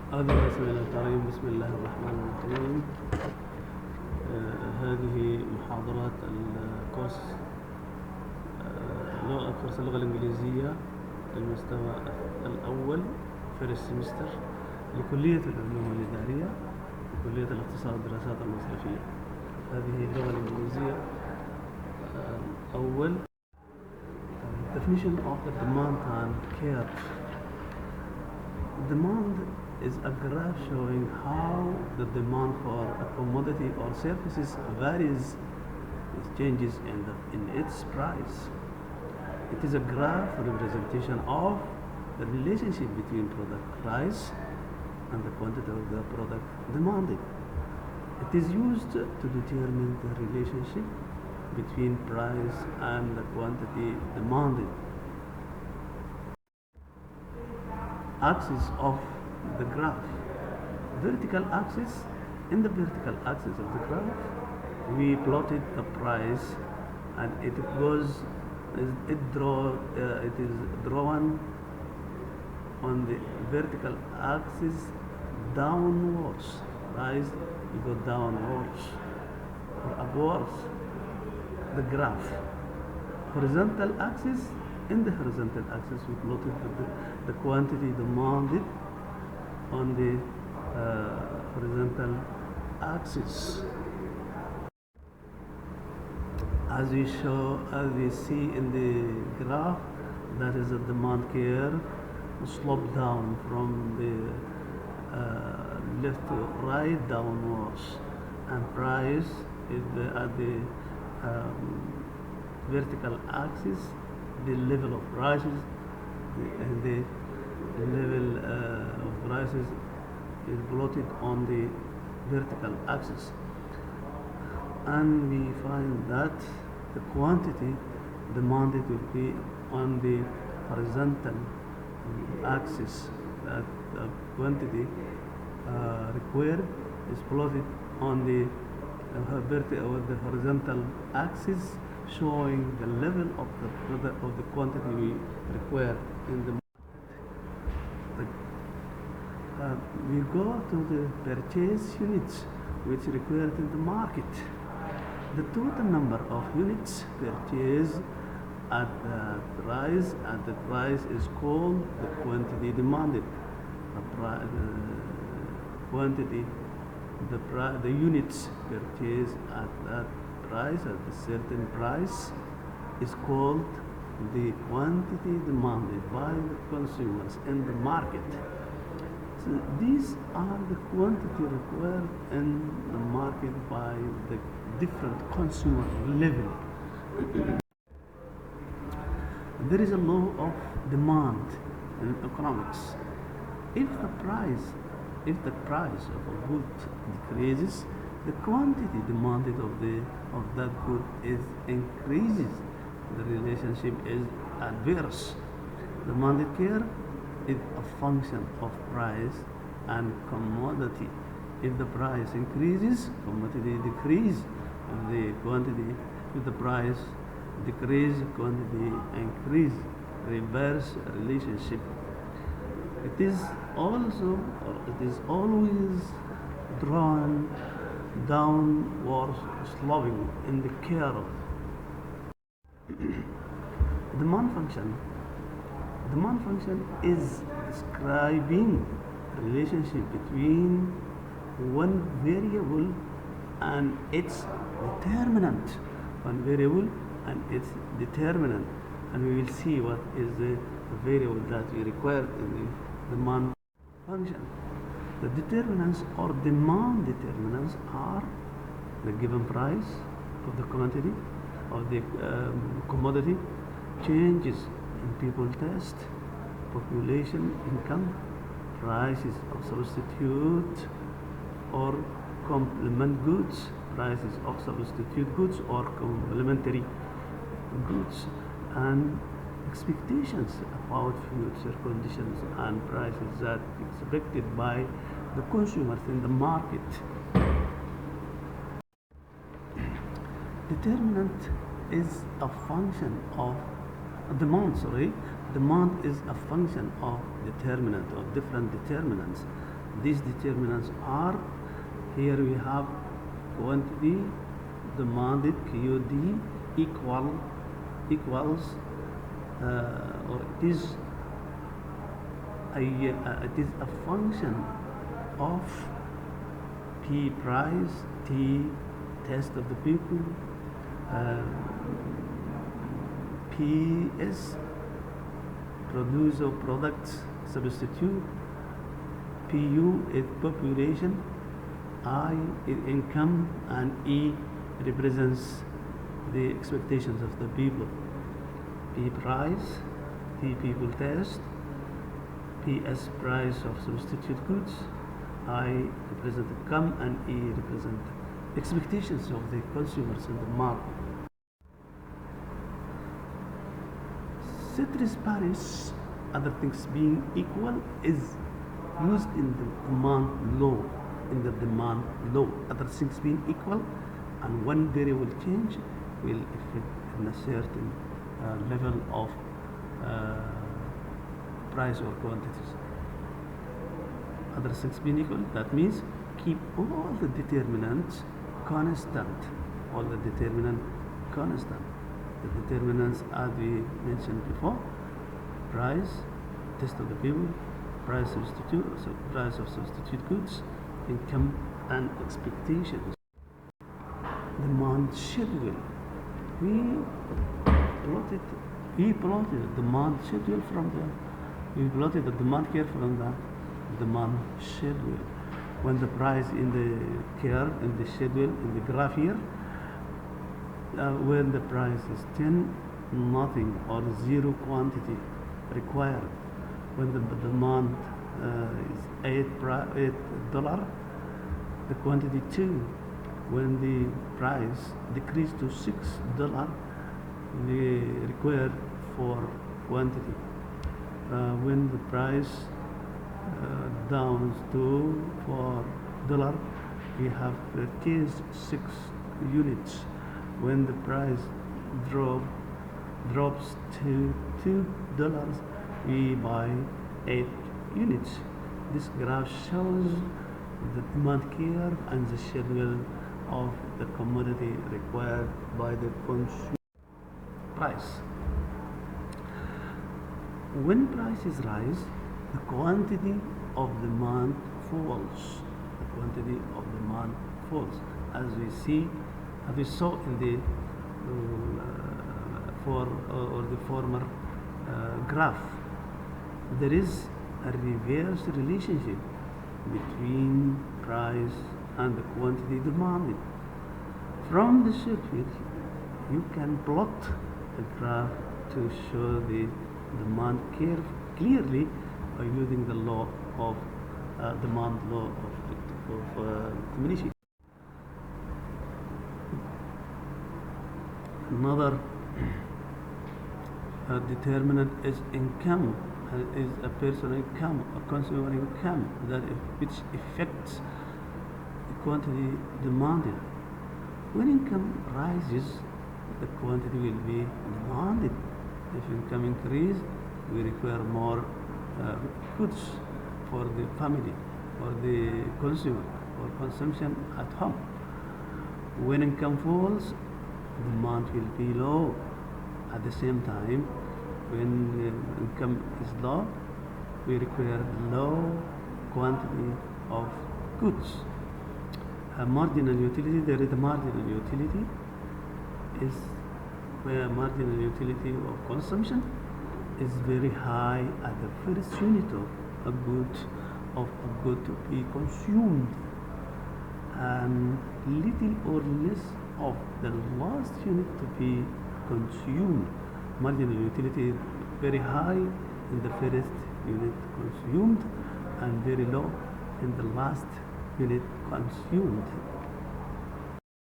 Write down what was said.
هذا بسم الله الكريم. بسم الله الرحمن الرحيم. هذه محاضرات الكورس كورس اللغة الإنجليزية المستوى الأول في السمستر لكلية العلوم الإدارية وكلية الاقتصاد والدراسات المصرفية. هذه اللغة الإنجليزية الأول. Definition of the demand and care. Demand is a graph showing how the demand for a commodity or services varies with changes in its price. It is a graph representation of the relationship between product price and the quantity of the product demanded. It is used to determine the relationship between price and the quantity demanded. Axis of the graph. Vertical axis. In the vertical axis of the graph, we plotted the price, and it is drawn on the vertical axis downwards. Price will go downwards or upwards. The graph. Horizontal axis. In the horizontal axis, we plotted the quantity demanded on the horizontal axis. As we see in the graph, that is the demand curve slope down from the left to right downwards, and price is at the vertical axis. The level of prices and the level of prices is plotted on the vertical axis, and we find that the quantity demanded will be on the horizontal axis. That the quantity required is plotted on the horizontal axis, showing the level of the quantity we require in the market. We go to the purchase units which required in the market. The total number of units purchased at the price is called the quantity demanded. The units purchased at that price, at a certain price, is called the quantity demanded by the consumers in the market. So these are the quantity required in the market by the different consumer level. There is a law of demand in economics. If the price of a good decreases, the quantity demanded of that good increases. The relationship is adverse. Demanded care is a function of price and commodity. If the price increases, commodity decreases. If the price decreases, quantity increases. Reverse relationship. It is always drawn downward sloping in the curve. Demand function. Demand function is describing relationship between one variable and its determinant. One variable and its determinant, and we will see what is the variable that we require in the demand function. The determinants or demand determinants are the given price of the quantity of the commodity, changes in people taste, population, income, prices of substitute or complement goods, prices of substitute goods or complementary goods, and expectations about future conditions and prices that expected by the consumers in the market. Determinant is a function of demand is a function of determinant, of different determinants. These determinants are, here we have quantity demanded QD equals or it is a function of P price, T test of the people, P is produce of products substitute, PU is population, I is income, and E represents the expectations of the people. P price, T people test, PS price of substitute goods, I represent income, and E represent expectations of the consumers in the market. Ceteris paribus, other things being equal, is used in the demand law. Other things being equal, and one variable change will affect in a certain level of price or quantities. Other things being equal, that means keep all the determinants constant. The determinants, as we mentioned before: price, test of the people, price of substitute goods, income, and expectations. Demand schedule. We plotted the demand schedule we plotted the demand curve from the demand schedule. When the price in the curve, in the schedule, in the graph here, when the price is 10, nothing or zero quantity required. When the demand is $8, the quantity 2. When the price decreased to $6, we require 4 quantity. When the price down to $4, we have purchased 6 units. When the price drops to $2, we buy 8 units. This graph shows the demand curve and the schedule of the commodity required by the consumer. Price. When prices rise, the quantity of demand falls. As we saw in the former graph. There is a reverse relationship between price and the quantity demanded. From the schedule, you can plot a graph to show the demand curve clearly by using the law of demand law of diminishing. Another determinant is income, is a personal income, a consumer income, which affects the quantity demanded. When income rises, the quantity will be demanded. If income increases, we require more goods for the family, for the consumer, for consumption at home. When income falls, demand will be low. At the same time, when income is low, we require low quantity of goods. Marginal utility, there is a marginal utility, is where marginal utility of consumption is very high at the first unit of a good to be consumed, and little or less of the last unit to be consumed. Marginal utility is very high in the first unit consumed and very low in the last unit consumed.